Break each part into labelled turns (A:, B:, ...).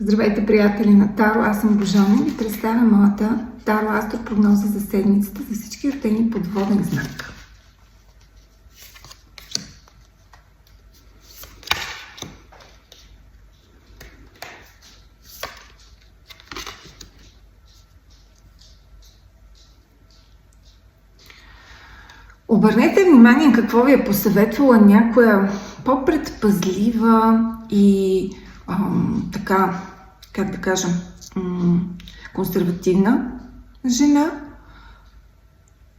A: Здравейте, приятели на Таро, аз съм Божана и ви представям моята Таро астропрогноза за седмицата за всички родени под воден знак. Обърнете внимание какво ви е посъветвала някоя по-предпазлива и така, как да кажа, консервативна жена.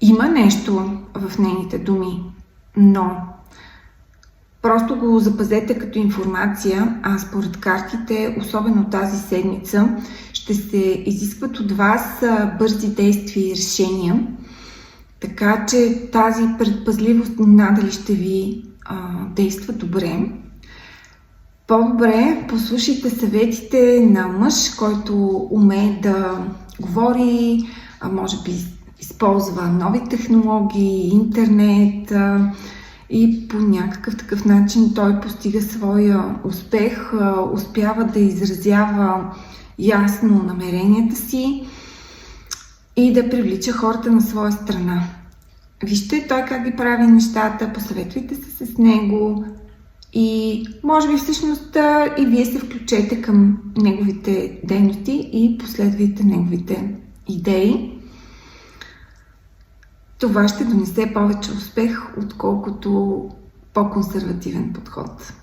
A: Има нещо в нейните думи, но просто го запазете като информация, а според картите, особено тази седмица, ще се изискват от вас бързи действия и решения. Така че тази предпазливост надали ще ви действа добре. По-добре послушайте съветите на мъж, който умее да говори, може би използва нови технологии, интернет и по някакъв такъв начин той постига своя успех, успява да изразява ясно намеренията си и да привлича хората на своя страна. Вижте той как ги прави нещата, посъветвайте се с него и може би всъщност и вие се включете към неговите дейности и последвайте неговите идеи. Това ще донесе повече успех, отколкото по-консервативен подход.